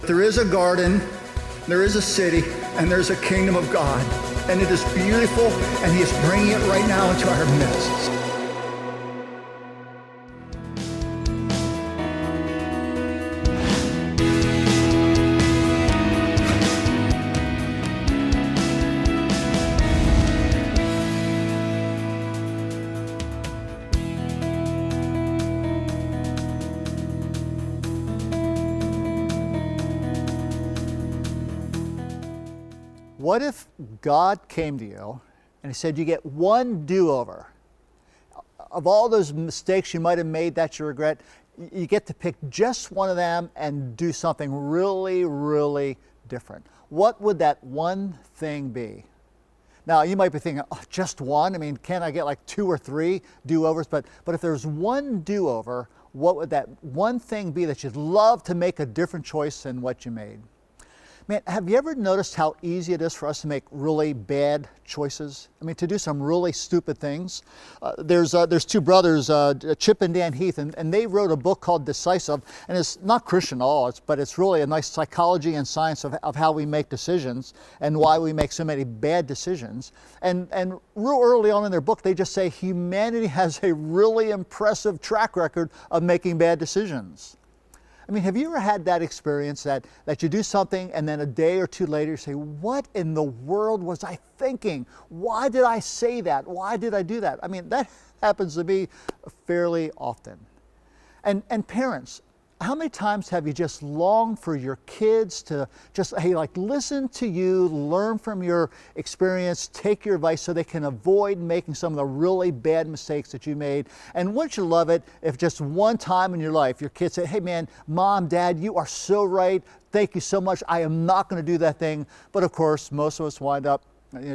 There is a garden, there is a city, and there's a kingdom of God. And it is beautiful, and He is bringing it right now into our midst. What if God came to you and He said, you get one do-over? Of all those mistakes you might have made that you regret, you get to pick just one of them and do something really, really different. What would that one thing be? Now, you might be thinking, oh, just one? I mean, can't I get like 2 or 3 do-overs? But if there's one do-over, what would that one thing be that you'd love to make a different choice than what you made? Man, have you ever noticed how easy it is for us to make really bad choices? I mean, to do some really stupid things. There's 2 brothers, Chip and Dan Heath, and they wrote a book called Decisive, and it's not Christian at all, but it's really a nice psychology and science of how we make decisions and why we make so many bad decisions. And real early on in their book, they just say humanity has a really impressive track record of making bad decisions. I mean, have you ever had that experience that you do something and then a day or 2 later you say, what in the world was I thinking? Why did I say that? Why did I do that? I mean, that happens to me fairly often. And parents, how many times have you just longed for your kids to just, hey, like listen to you, learn from your experience, take your advice so they can avoid making some of the really bad mistakes that you made? And wouldn't you love it if just one time in your life your kids say, hey man, Mom, Dad, you are so right. Thank you so much. I am not going to do that thing. But of course, most of us wind up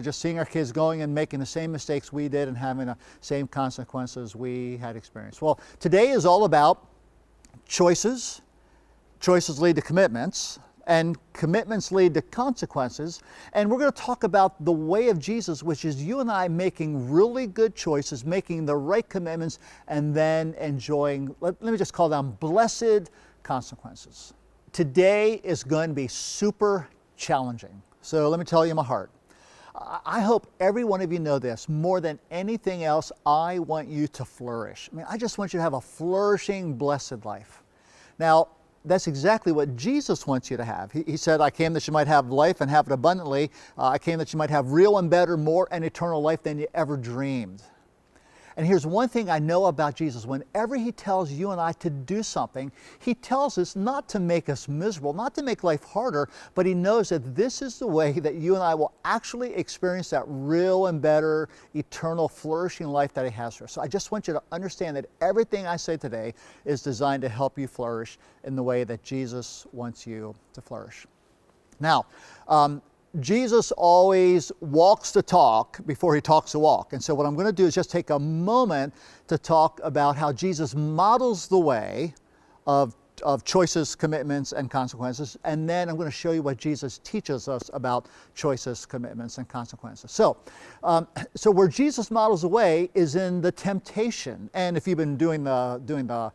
just seeing our kids going and making the same mistakes we did and having the same consequences we had experienced. Well, today is all about choices. Choices lead to commitments, and commitments lead to consequences. And we're going to talk about the way of Jesus, which is you and I making really good choices, making the right commitments, and then enjoying, let me just call them blessed consequences. Today is going to be super challenging. So let me tell you my heart. I hope every one of you know this. More than anything else, I want you to flourish. I mean, I just want you to have a flourishing, blessed life. Now, that's exactly what Jesus wants you to have. He said, I came that you might have life and have it abundantly. I came that you might have real and better, more and eternal life than you ever dreamed. And here's one thing I know about Jesus. Whenever He tells you and I to do something, He tells us not to make us miserable, not to make life harder, but He knows that this is the way that you and I will actually experience that real and better, eternal, flourishing life that He has for us. So I just want you to understand that everything I say today is designed to help you flourish in the way that Jesus wants you to flourish. Now, Jesus always walks the talk before He talks the walk. And so what I'm going to do is just take a moment to talk about how Jesus models the way of choices, commitments, and consequences. And then I'm going to show you what Jesus teaches us about choices, commitments, and consequences. So where Jesus models the way is in the temptation. And if you've been doing the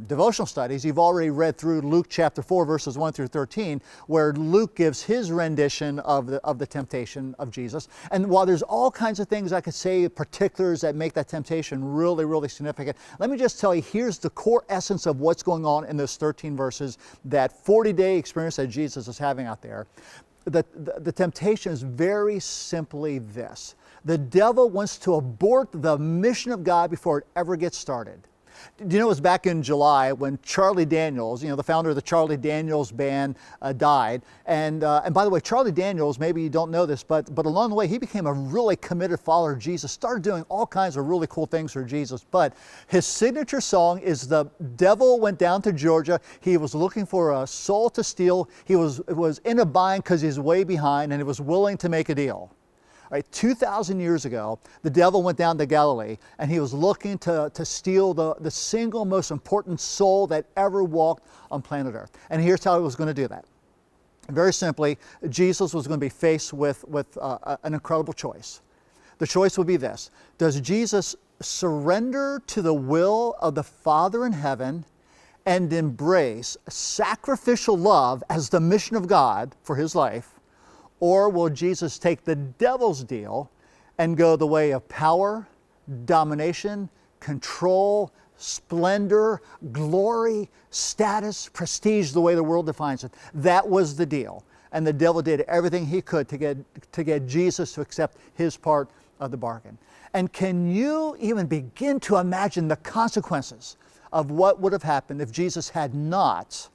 devotional studies, you've already read through Luke chapter 4, verses 1 through 13, where Luke gives his rendition of the temptation of Jesus. And while there's all kinds of things I could say, particulars that make that temptation really, really significant, let me just tell you, here's the core essence of what's going on in those 13 verses, that 40-day experience that Jesus is having out there. The temptation is very simply this. The devil wants to abort the mission of God before it ever gets started. Do you know it was back in July when Charlie Daniels, the founder of the Charlie Daniels Band, died. And by the way, Charlie Daniels, maybe you don't know this, but along the way he became a really committed follower of Jesus, started doing all kinds of really cool things for Jesus. But his signature song is "The Devil Went Down to Georgia." He was looking for a soul to steal. He was in a bind because he's way behind, and he was willing to make a deal. Right, 2,000 years ago, the devil went down to Galilee, and he was looking to steal the single most important soul that ever walked on planet Earth. And here's how he was going to do that. Very simply, Jesus was going to be faced with an incredible choice. The choice would be this: does Jesus surrender to the will of the Father in heaven and embrace sacrificial love as the mission of God for his life? Or will Jesus take the devil's deal and go the way of power, domination, control, splendor, glory, status, prestige, the way the world defines it? That was the deal. And the devil did everything he could to get Jesus to accept his part of the bargain. And can you even begin to imagine the consequences of what would have happened if Jesus had not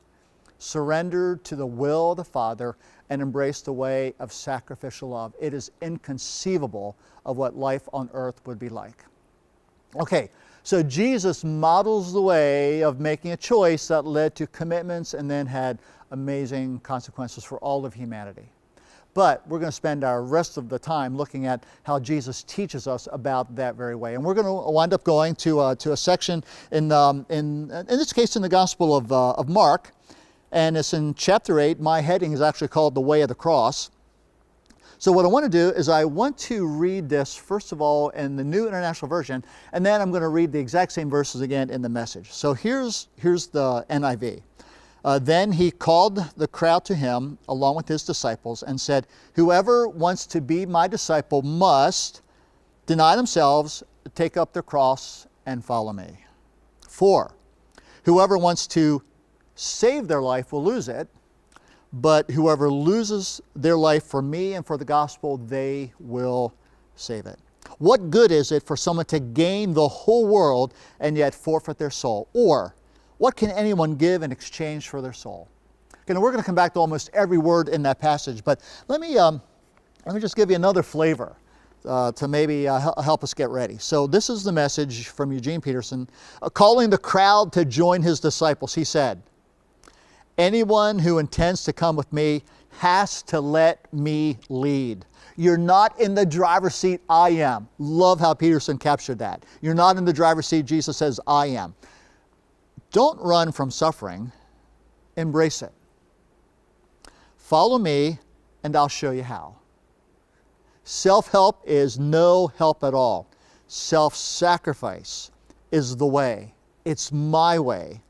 surrendered to the will of the Father and embraced the way of sacrificial love? It is inconceivable of what life on earth would be like. Okay, so Jesus models the way of making a choice that led to commitments and then had amazing consequences for all of humanity. But we're going to spend our rest of the time looking at how Jesus teaches us about that very way. And we're going to wind up going to a section in this case in the Gospel of Mark, and it's in chapter 8. My heading is actually called The Way of the Cross. So what I want to do is I want to read this first of all in the New International Version, and then I'm going to read the exact same verses again in the Message. So here's the NIV. Then he called the crowd to him along with his disciples and said, "Whoever wants to be my disciple must deny themselves, take up their cross, and follow me. 4, whoever wants to save their life will lose it, but whoever loses their life for me and for the gospel, they will save it. What good is it for someone to gain the whole world and yet forfeit their soul? Or what can anyone give in exchange for their soul?" Okay, now we're going to come back to almost every word in that passage, but let me just give you another flavor to maybe help us get ready. So this is the message from Eugene Peterson. Calling the crowd to join his disciples, he said, "Anyone who intends to come with me has to let me lead. You're not in the driver's seat, I am." Love how Peterson captured that. You're not in the driver's seat, Jesus says, I am. Don't run from suffering, embrace it. Follow me and I'll show you how. Self-help is no help at all. Self-sacrifice is the way. It's my way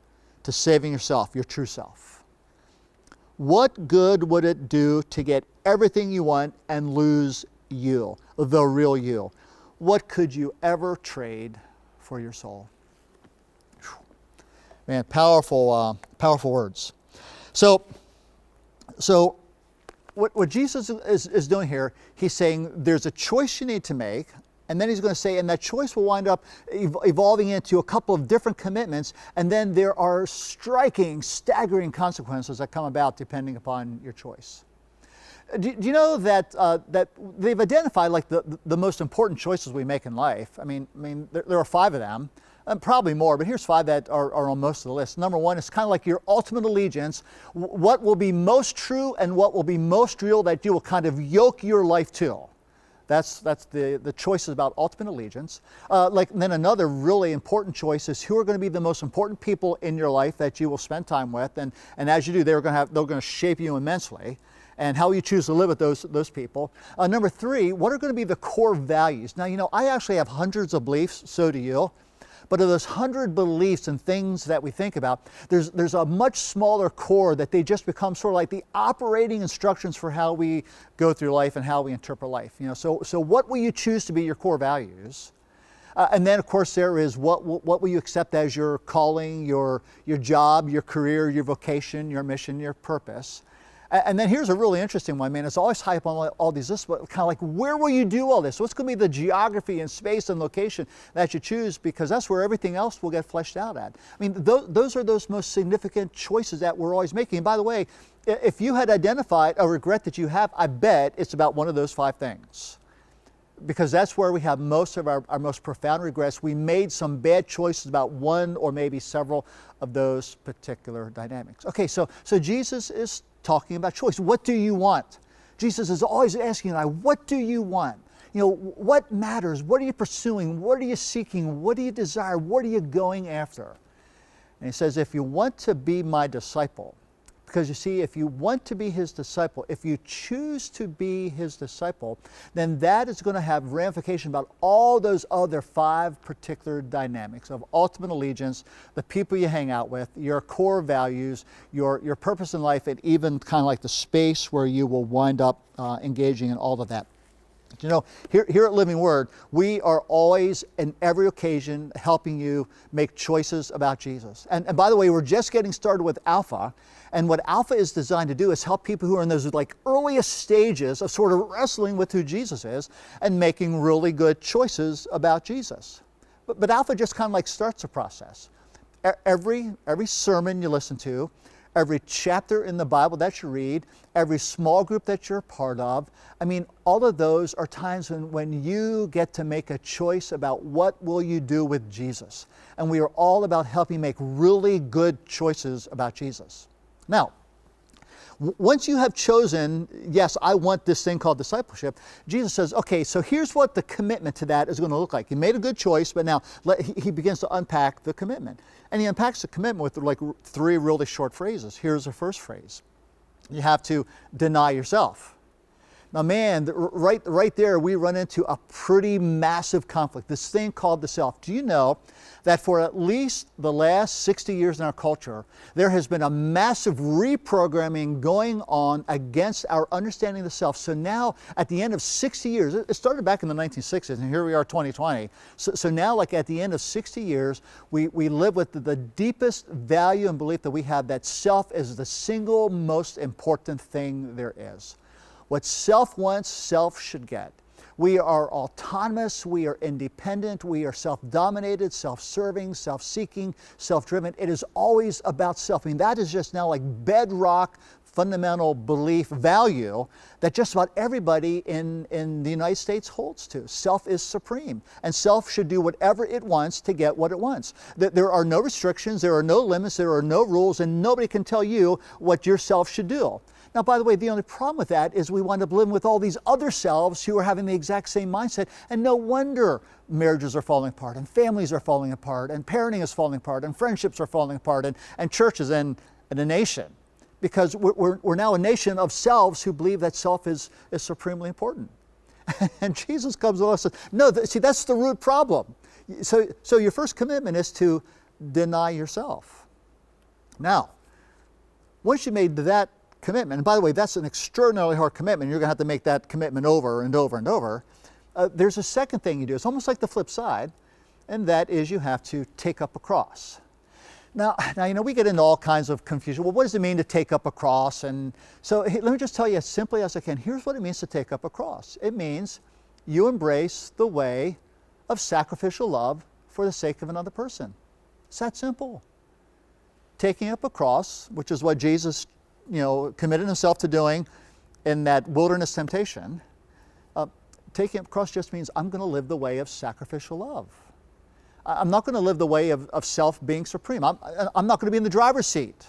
to saving yourself, your true self. What good would it do to get everything you want and lose you, the real you? What could you ever trade for your soul? Man, powerful words. So what Jesus is doing here, he's saying there's a choice you need to make, and then he's going to say, and that choice will wind up evolving into a couple of different commitments, and then there are striking, staggering consequences that come about depending upon your choice. Do you know that they've identified like the most important choices we make in life? I mean, there are 5 of them. Probably more, but here's 5 that are on most of the list. Number 1 is kind of like your ultimate allegiance. What will be most true and what will be most real that you will kind of yoke your life to. That's the choices about ultimate allegiance. Then another really important choice is who are going to be the most important people in your life that you will spend time with, and as you do, they're going to shape you immensely. And how you choose to live with those people. Number 3, what are going to be the core values? Now, I actually have hundreds of beliefs, so do you. But of those 100 beliefs and things that we think about, there's a much smaller core that they just become sort of like the operating instructions for how we go through life and how we interpret life. So what will you choose to be your core values? And then, of course, there is what will you accept as your calling, your job, your career, your vocation, your mission, your purpose. And then here's a really interesting one, man. It's always high up on all these lists, but kind of like, where will you do all this? What's going to be the geography and space and location that you choose? Because that's where everything else will get fleshed out at. I mean, those are those most significant choices that we're always making. And by the way, if you had identified a regret that you have, I bet it's about one of those 5 things. Because that's where we have most of our most profound regrets. We made some bad choices about one or maybe several of those particular dynamics. Okay, so Jesus is talking about choice. What do you want? Jesus is always asking you, what do you want? What matters? What are you pursuing? What are you seeking? What do you desire? What are you going after? And he says, if you want to be my disciple, Because you see, if you want to be his disciple, if you choose to be his disciple, then that is going to have ramifications about all those other 5 particular dynamics of ultimate allegiance, the people you hang out with, your core values, your purpose in life, and even kind of like the space where you will wind up engaging in all of that. You know, here at Living Word, we are always, in every occasion, helping you make choices about Jesus. And by the way, we're just getting started with Alpha. And what Alpha is designed to do is help people who are in those like earliest stages of sort of wrestling with who Jesus is and making really good choices about Jesus. But Alpha just kind of like starts a process. Every sermon you listen to, every chapter in the Bible that you read, every small group that you're a part of, I mean, all of those are times when you get to make a choice about what will you do with Jesus. And we are all about helping make really good choices about Jesus. Now, once you have chosen, yes, I want this thing called discipleship, Jesus says, okay, so here's what the commitment to that is going to look like. You made a good choice, but now he begins to unpack the commitment. And he unpacks the commitment with like 3 really short phrases. Here's the first phrase. You have to deny yourself. Now, man, right there, we run into a pretty massive conflict, this thing called the self. Do you know that for at least the last 60 years in our culture, there has been a massive reprogramming going on against our understanding of the self? So now, at the end of 60 years, it started back in the 1960s, and here we are 2020. So now, like at the end of 60 years, we live with the deepest value and belief that we have that self is the single most important thing there is. What self wants, self should get. We are autonomous, we are independent, we are self-dominated, self-serving, self-seeking, self-driven. It is always about self. I mean, that is just now like bedrock, fundamental belief, value that just about everybody in the United States holds to. Self is supreme, and self should do whatever it wants to get what it wants. There are no restrictions, there are no limits, there are no rules, and nobody can tell you what your self should do. Now, by the way, the only problem with that is we wind up living with all these other selves who are having the exact same mindset, and no wonder marriages are falling apart, and families are falling apart, and parenting is falling apart, and friendships are falling apart, and churches and a nation. Because we're now a nation of selves who believe that self is supremely important. And Jesus comes along and says, no, see, that's the root problem. So your first commitment is to deny yourself. Now, once you made that commitment, and by the way, that's an extraordinarily hard commitment. You're going to have to make that commitment over and over and over. There's a second thing you do. It's almost like the flip side, and that is you have to take up a cross. Now, you know, we get into all kinds of confusion. Well, what does it mean to take up a cross? And so let me just tell you as simply as I can. Here's what it means to take up a cross. It means you embrace the way of sacrificial love for the sake of another person. It's that simple. Taking up a cross, which is what Jesus committed himself to doing in that wilderness temptation, taking up a cross just means I'm going to live the way of sacrificial love. I'm not going to live the way of self being supreme. I'm not going to be in the driver's seat.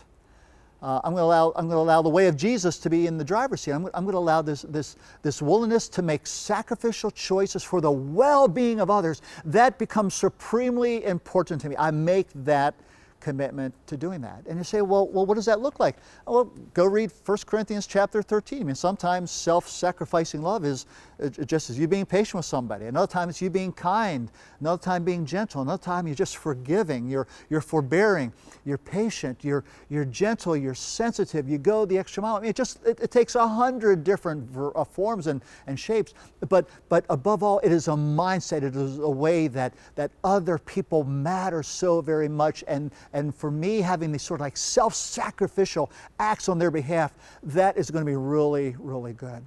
I'm going to allow the way of Jesus to be in the driver's seat. I'm going to allow this willingness to make sacrificial choices for the well-being of others. That becomes supremely important to me. I make that commitment to doing that. And you say, well, what does that look like? Well, go read 1 Corinthians chapter 13. I mean, sometimes self-sacrificing love is just as you being patient with somebody. Another time it's you being kind. Another time being gentle. Another time you're just forgiving. You're forbearing. You're patient. You're gentle. You're sensitive. You go the extra mile. I mean, it takes 100 different forms and shapes. But above all, it is a mindset. It is a way that other people matter so very much. And for me, having these sort of like self-sacrificial acts on their behalf, that is going to be really, really good.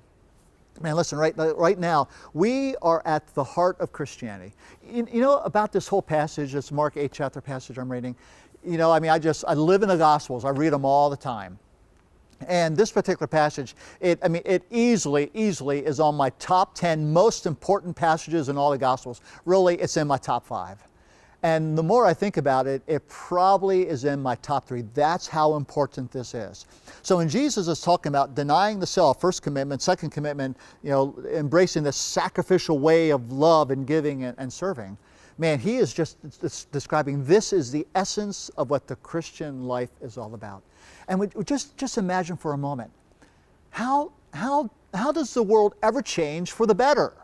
Man, listen, right now, we are at the heart of Christianity. You know about this whole passage, this Mark 8 chapter passage I'm reading? I live in the Gospels. I read them all the time. And this particular passage, it easily is on my top 10 most important passages in all the Gospels. Really, it's in my top 5. And the more I think about it, it probably is in my top 3. That's how important this is. So when Jesus is talking about denying the self, first commitment, second commitment, embracing this sacrificial way of love and giving and serving, Man, he is just describing this is the essence of what the Christian life is all about. And just imagine for a moment, how does the world ever change for the better?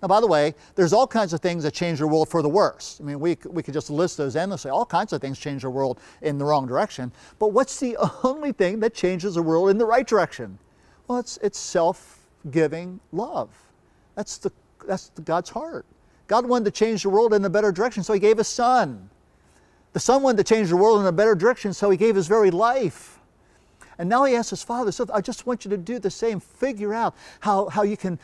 Now, by the way, there's all kinds of things that change the world for the worse. I mean, we could just list those endlessly. All kinds of things change the world in the wrong direction. But what's the only thing that changes the world in the right direction? Well, it's self-giving love. That's God's heart. God wanted to change the world in a better direction, so he gave his Son. The Son wanted to change the world in a better direction, so he gave his very life. And now he asks his Father, so I just want you to do the same. Figure out how you can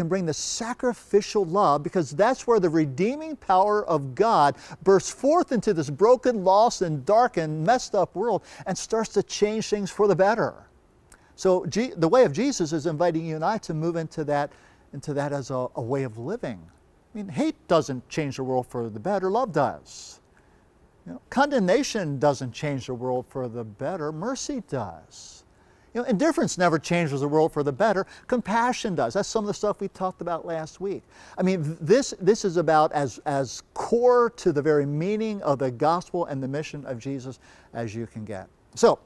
bring the sacrificial love, because that's where the redeeming power of God bursts forth into this broken, lost, and dark, and messed up world and starts to change things for the better. So the way of Jesus is inviting you and I to move into that as a way of living. I mean, hate doesn't change the world for the better, love does. Condemnation doesn't change the world for the better, mercy does. Indifference never changes the world for the better, compassion does. That's some of the stuff we talked about last week. I mean, this is about as core to the very meaning of the gospel and the mission of Jesus as you can get. So,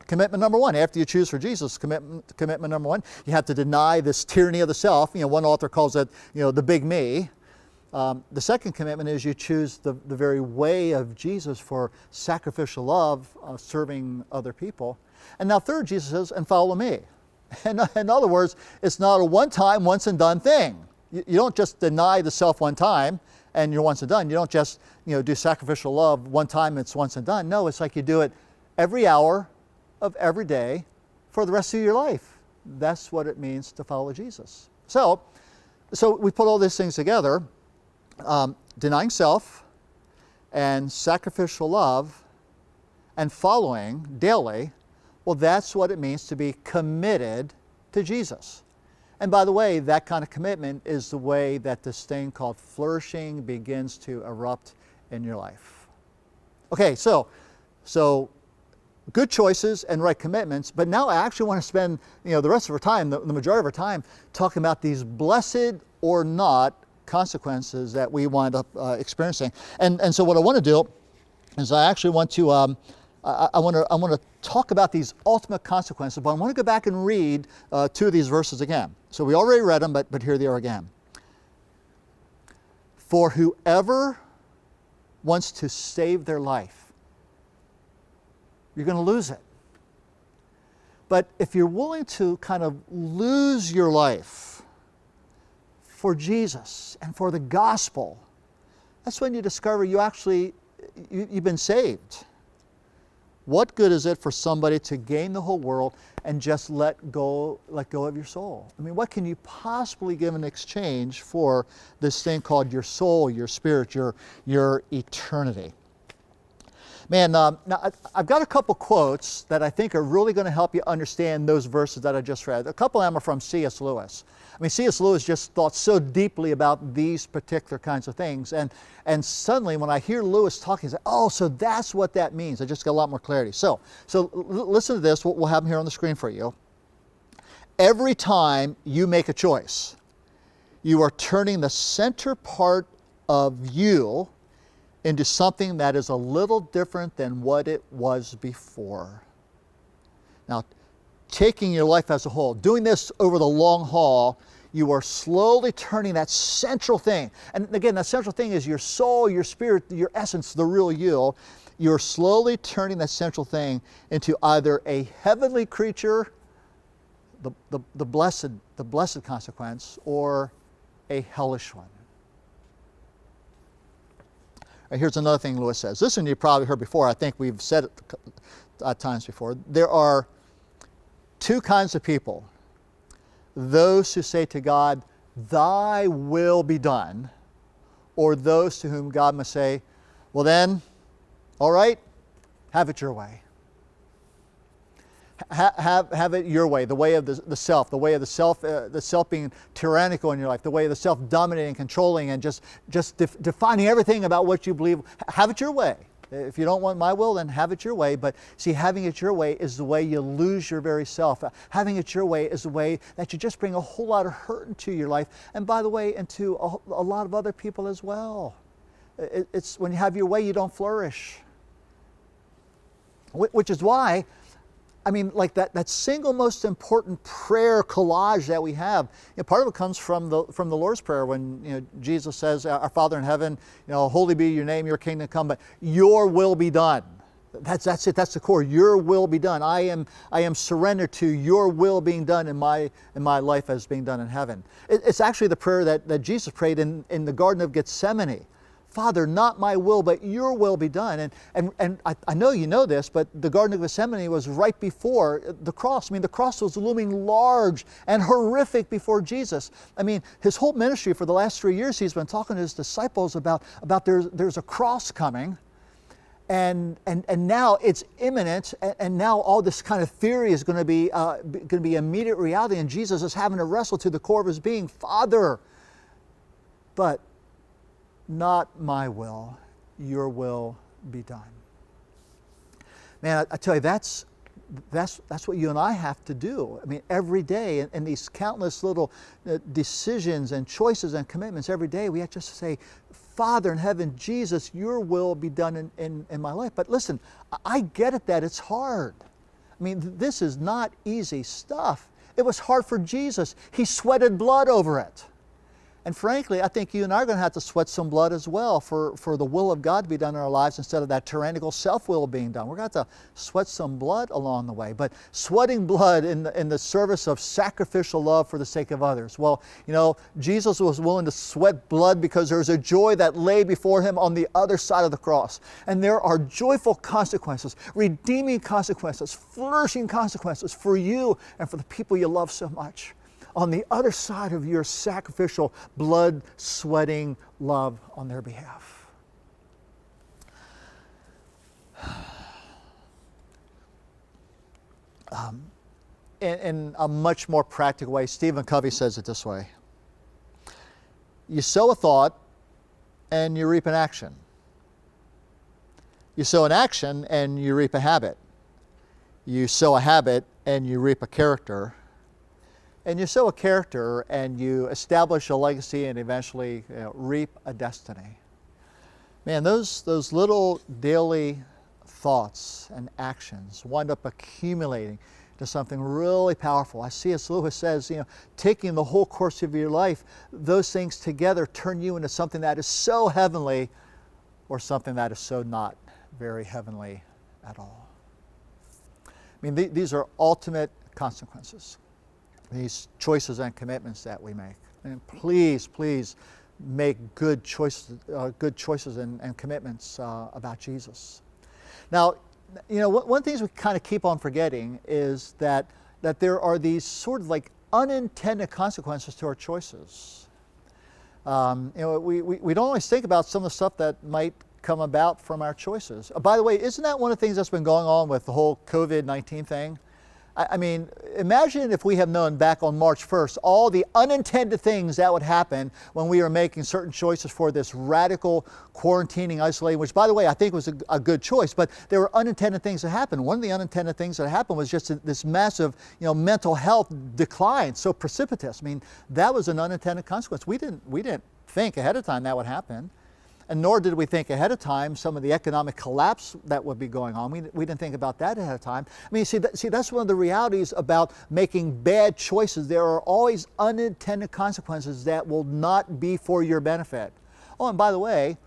commitment number one, after you choose for Jesus, commitment number one, you have to deny this tyranny of the self. One author calls it, the big me. The second commitment is you choose the very way of Jesus for sacrificial love, serving other people. And now third, Jesus says, and follow me. In other words, it's not a one-time, once-and-done thing. You don't just deny the self one time and you're once and done. You don't just do sacrificial love one time, it's once and done. No, it's like you do it every hour of every day for the rest of your life. That's what it means to follow Jesus. So we put all these things together. Denying self and sacrificial love and following daily, well, that's what it means to be committed to Jesus. And by the way, that kind of commitment is the way that this thing called flourishing begins to erupt in your life. Okay, so good choices and right commitments, but now I actually want to spend the rest of our time, the majority of our time, talking about these blessed or not consequences that we wind up experiencing. And so what I want to do is I actually want to I want to talk about these ultimate consequences, but I want to go back and read two of these verses again. So we already read them, but here they are again. For whoever wants to save their life, you're going to lose it. But if you're willing to kind of lose your life for Jesus and for the gospel, that's when you discover you've been saved. What good is it for somebody to gain the whole world and just let go of your soul? I mean, what can you possibly give in exchange for this thing called your soul, your spirit, your eternity? Man, now I've got a couple quotes that I think are really going to help you understand those verses that I just read. A couple of them are from C.S. Lewis. I mean, C.S. Lewis just thought so deeply about these particular kinds of things. And suddenly when I hear Lewis talking, I say, oh, so that's what that means. I just got a lot more clarity. So listen to this. We'll have them here on the screen for you. Every time you make a choice, you are turning the center part of you into something that is a little different than what it was before. Now, taking your life as a whole, doing this over the long haul, you are slowly turning that central thing. And again, that central thing is your soul, your spirit, your essence, the real you. You're slowly turning that central thing into either a heavenly creature, the blessed consequence, or a hellish one. Here's another thing Lewis says. This one you probably heard before. I think we've said it at times before. There are two kinds of people. Those who say to God, thy will be done, or those to whom God must say, well then, all right, have it your way. Have it your way, the way of the self, the way of the self being tyrannical in your life, the way of the self dominating, controlling, and just defining everything about what you believe. Have it your way. If you don't want my will, then have it your way. But see, having it your way is the way you lose your very self. Having it your way is the way that you just bring a whole lot of hurt into your life, and by the way, into a lot of other people as well. It's when you have your way, you don't flourish. Which is why, I mean, like that single most important prayer collage that we have, part of it comes from the Lord's Prayer when Jesus says, "Our Father in heaven, holy be your name, your kingdom come, but your will be done." That's it. That's the core. Your will be done. I am surrendered to your will being done in my life as being done in heaven. It's actually the prayer that Jesus prayed in the Garden of Gethsemane. Father, not my will, but your will be done. And I know you know this, but the Garden of Gethsemane was right before the cross. I mean, the cross was looming large and horrific before Jesus. I mean, his whole ministry for the last 3 years, he's been talking to his disciples about there's a cross coming. And now it's imminent, and now all this kind of theory is going to be immediate reality, and Jesus is having to wrestle to the core of his being, Father, but not my will, your will be done. Man, I tell you, that's what you and I have to do. I mean, every day, in these countless little decisions and choices and commitments, every day we have to just say, Father in heaven, Jesus, your will be done in my life. But listen, I get it that it's hard. I mean, this is not easy stuff. It was hard for Jesus. He sweated blood over it. And frankly, I think you and I are going to have to sweat some blood as well for the will of God to be done in our lives instead of that tyrannical self-will being done. We're going to have to sweat some blood along the way. But sweating blood in the service of sacrificial love for the sake of others. Well, Jesus was willing to sweat blood because there was a joy that lay before him on the other side of the cross. And there are joyful consequences, redeeming consequences, flourishing consequences for you and for the people you love so much on the other side of your sacrificial, blood-sweating love on their behalf. In a much more practical way, Stephen Covey says it this way: you sow a thought and you reap an action. You sow an action and you reap a habit. You sow a habit and you reap a character. And you sow a character and you establish a legacy and eventually reap a destiny. Man, those little daily thoughts and actions wind up accumulating to something really powerful. As C.S. Lewis says, taking the whole course of your life, those things together turn you into something that is so heavenly or something that is so not very heavenly at all. I mean, these are ultimate consequences. These choices and commitments that we make. And please make good choices and commitments about Jesus. Now, one of the things we kind of keep on forgetting is that there are these sort of like unintended consequences to our choices. We don't always think about some of the stuff that might come about from our choices. By the way, isn't that one of the things that's been going on with the whole COVID-19 thing? I mean, imagine if we have known back on March 1st all the unintended things that would happen when we were making certain choices for this radical quarantining, isolating, which, by the way, I think was a good choice, but there were unintended things that happened. One of the unintended things that happened was just this massive, mental health decline, so precipitous. I mean, that was an unintended consequence. We didn't think ahead of time that would happen. And nor did we think ahead of time some of the economic collapse that would be going on. We didn't think about that ahead of time. I mean, see, that's one of the realities about making bad choices. There are always unintended consequences that will not be for your benefit. Oh, and by the way,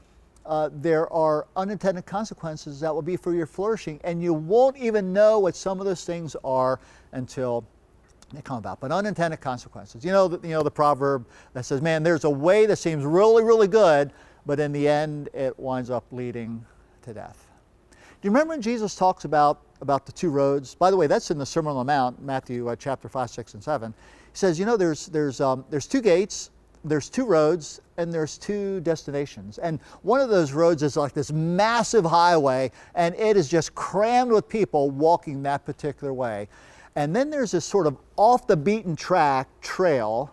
there are unintended consequences that will be for your flourishing, and you won't even know what some of those things are until they come about. But unintended consequences. The proverb that says, man, there's a way that seems really, really good, but in the end, it winds up leading to death. Do you remember when Jesus talks about the two roads? By the way, that's in the Sermon on the Mount, Matthew chapter 5, 6, and 7. He says, there's two gates, there's two roads, and there's two destinations. And one of those roads is like this massive highway, and it is just crammed with people walking that particular way. And then there's this sort of off the beaten track trail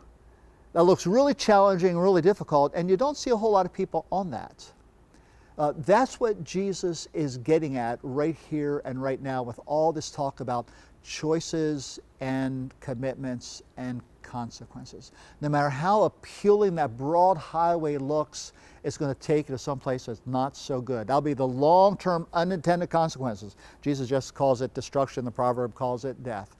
that looks really challenging, really difficult, and you don't see a whole lot of people on that. That's what Jesus is getting at right here and right now with all this talk about choices and commitments and consequences. No matter how appealing that broad highway looks, it's going to take you to some place that's not so good. That'll be the long-term unintended consequences. Jesus just calls it destruction. The proverb calls it death.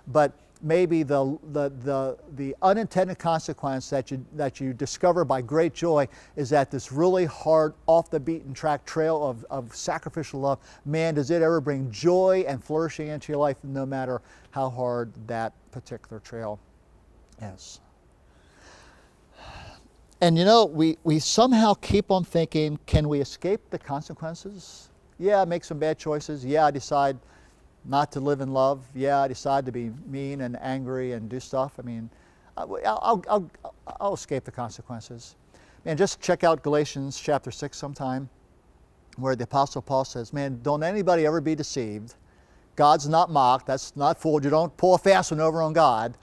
But maybe the unintended consequence that you discover by great joy is that this really hard, off the beaten track trail of sacrificial love, man, does it ever bring joy and flourishing into your life, no matter how hard that particular trail is. And you know, we somehow keep on thinking, can we escape the consequences? Yeah, I make some bad choices. Yeah, I decide not to live in love. Yeah, I decide to be mean and angry and do stuff. I mean, I'll escape the consequences. Man, just check out Galatians chapter 6 sometime, where the Apostle Paul says, man, don't anybody ever be deceived. God's not mocked. That's not fooled. You don't pull a fast one over on God.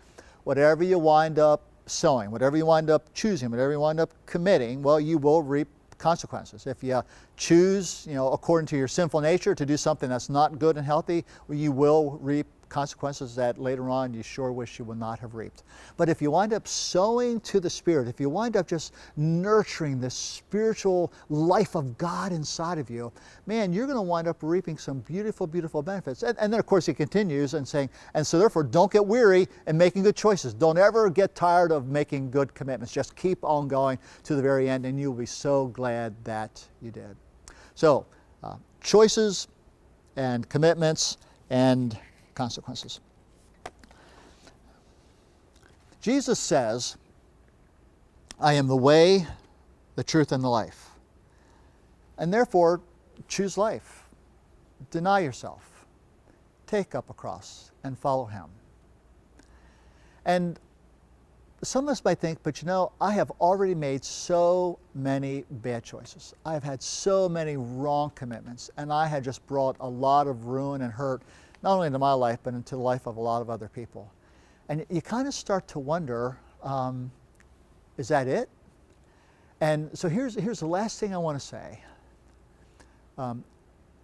Whatever you wind up sowing, whatever you wind up choosing, whatever you wind up committing, well, you will reap consequences. If you choose, according to your sinful nature to do something that's not good and healthy, well, you will reap consequences that later on you sure wish you would not have reaped. But if you wind up sowing to the Spirit, if you wind up just nurturing the spiritual life of God inside of you, man, you're going to wind up reaping some beautiful, beautiful benefits. And then, of course, he continues and saying, and so therefore, don't get weary in making good choices. Don't ever get tired of making good commitments. Just keep on going to the very end, and you'll be so glad that you did. So, choices and commitments and consequences. Jesus says, I am the way, the truth, and the life. And therefore, choose life. Deny yourself. Take up a cross and follow him. And some of us might think, but I have already made so many bad choices. I've had so many wrong commitments, and I had just brought a lot of ruin and hurt, not only into my life, but into the life of a lot of other people. And you kind of start to wonder, is that it? And so here's the last thing I want to say.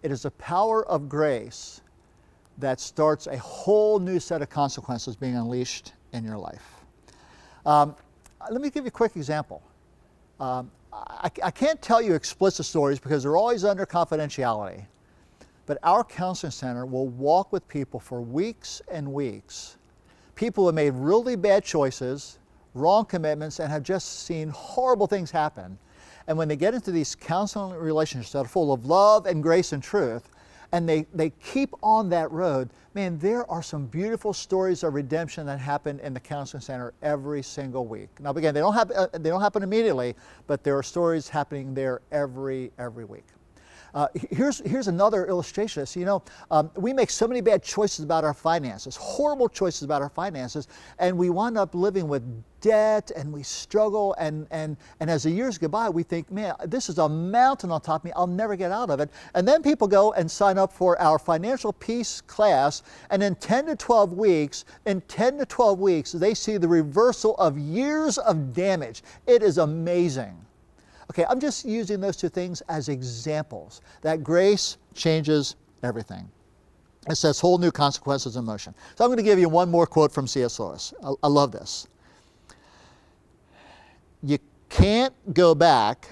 It is the power of grace that starts a whole new set of consequences being unleashed in your life. Let me give you a quick example. I can't tell you explicit stories because they're always under confidentiality. But our counseling center will walk with people for weeks and weeks. People who have made really bad choices, wrong commitments, and have just seen horrible things happen. And when they get into these counseling relationships that are full of love and grace and truth, and they keep on that road, man, there are some beautiful stories of redemption that happen in the counseling center every single week. Now, again, they don't happen immediately, but there are stories happening there every week. Here's another illustration of this. We make so many bad choices about our finances, horrible choices about our finances, and we wind up living with debt, and we struggle, and as the years go by, we think, man, this is a mountain on top of me, I'll never get out of it. And then people go and sign up for our financial peace class, and in 10 to 12 weeks, they see the reversal of years of damage. It is amazing. Okay, I'm just using those two things as examples that grace changes everything. It sets whole new consequences in motion. So I'm going to give you one more quote from C.S. Lewis. I love this. You can't go back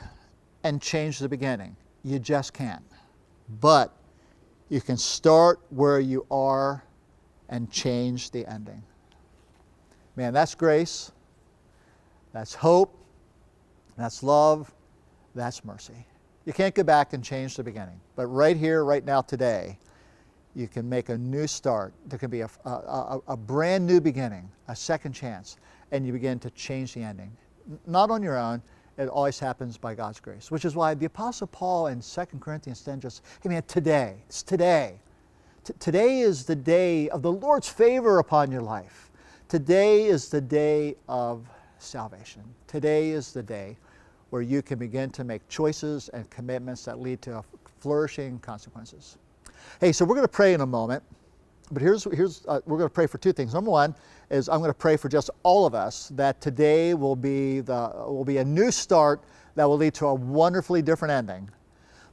and change the beginning. You just can't. But you can start where you are and change the ending. Man, that's grace. That's hope. That's love. That's mercy. You can't go back and change the beginning. But right here, right now, today, you can make a new start. There can be a brand new beginning, a second chance, and you begin to change the ending. Not on your own. It always happens by God's grace, which is why the Apostle Paul in 2 Corinthians 10 just, hey man, today, it's today. Today is the day of the Lord's favor upon your life. Today is the day of salvation. Today is the day where you can begin to make choices and commitments that lead to flourishing consequences. Hey, so we're going to pray in a moment, but we're going to pray for two things. Number one is I'm going to pray for just all of us that today will be a new start that will lead to a wonderfully different ending.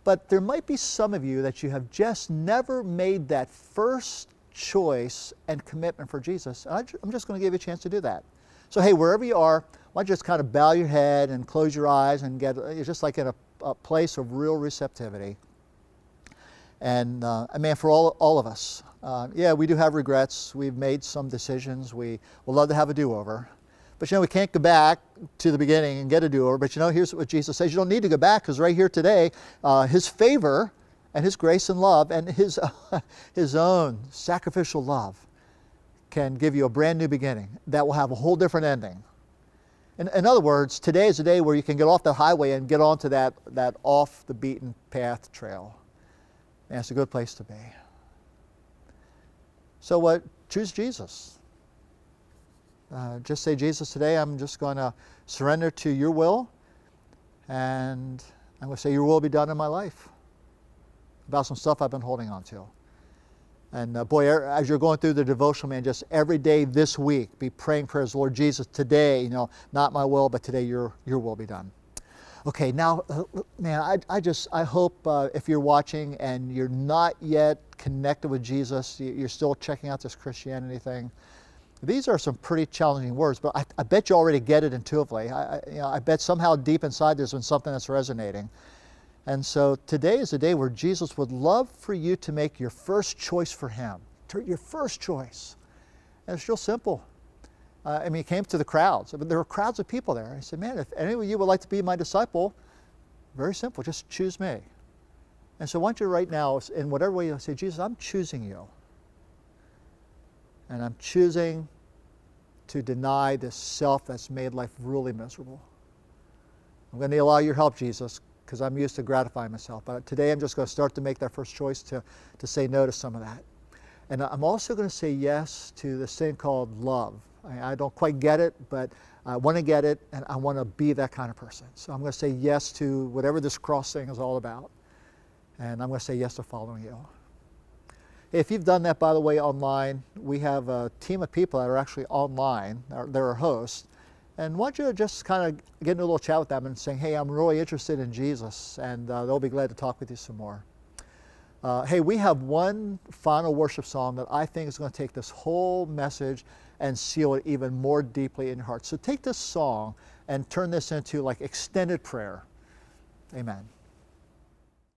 But there might be some of you that you have just never made that first choice and commitment for Jesus. And I'm just going to give you a chance to do that. So hey, wherever you are, why don't you just kind of bow your head and close your eyes and you're just like in a place of real receptivity. And man, for all of us, yeah, we do have regrets. We've made some decisions. We would love to have a do-over. But we can't go back to the beginning and get a do-over. But here's what Jesus says. You don't need to go back, because right here today, His favor and His grace and love and His own sacrificial love can give you a brand new beginning that will have a whole different ending. In other words, today is a day where you can get off the highway and get onto that off the beaten path trail. And it's a good place to be. So choose Jesus. Just say, Jesus, today I'm just going to surrender to your will, and I'm going to say your will be done in my life about some stuff I've been holding on to. And boy, as you're going through the devotional, man, just every day this week, be praying prayers, Lord Jesus, today, not my will, but today your will be done. Okay, now, man, I hope if you're watching and you're not yet connected with Jesus, you're still checking out this Christianity thing. These are some pretty challenging words, but I bet you already get it intuitively. I bet somehow deep inside there's been something that's resonating. And so today is a day where Jesus would love for you to make your first choice for Him. Your first choice. And it's real simple. He came to the crowds. There were crowds of people there. He said, man, if any of you would like to be my disciple, very simple, just choose me. And so I want you right now, in whatever way you say, Jesus, I'm choosing you. And I'm choosing to deny this self that's made life really miserable. I'm going to allow your help, Jesus, because I'm used to gratifying myself. But today I'm just going to start to make that first choice to say no to some of that. And I'm also going to say yes to this thing called love. I don't quite get it, but I want to get it, and I want to be that kind of person. So I'm going to say yes to whatever this cross thing is all about. And I'm going to say yes to following you. If you've done that, by the way, online, we have a team of people that are actually online. They're our hosts. And why don't you just kind of get into a little chat with them and saying, hey, I'm really interested in Jesus, and they'll be glad to talk with you some more. Hey, we have one final worship song that I think is going to take this whole message and seal it even more deeply in your heart. So take this song and turn this into like extended prayer. Amen.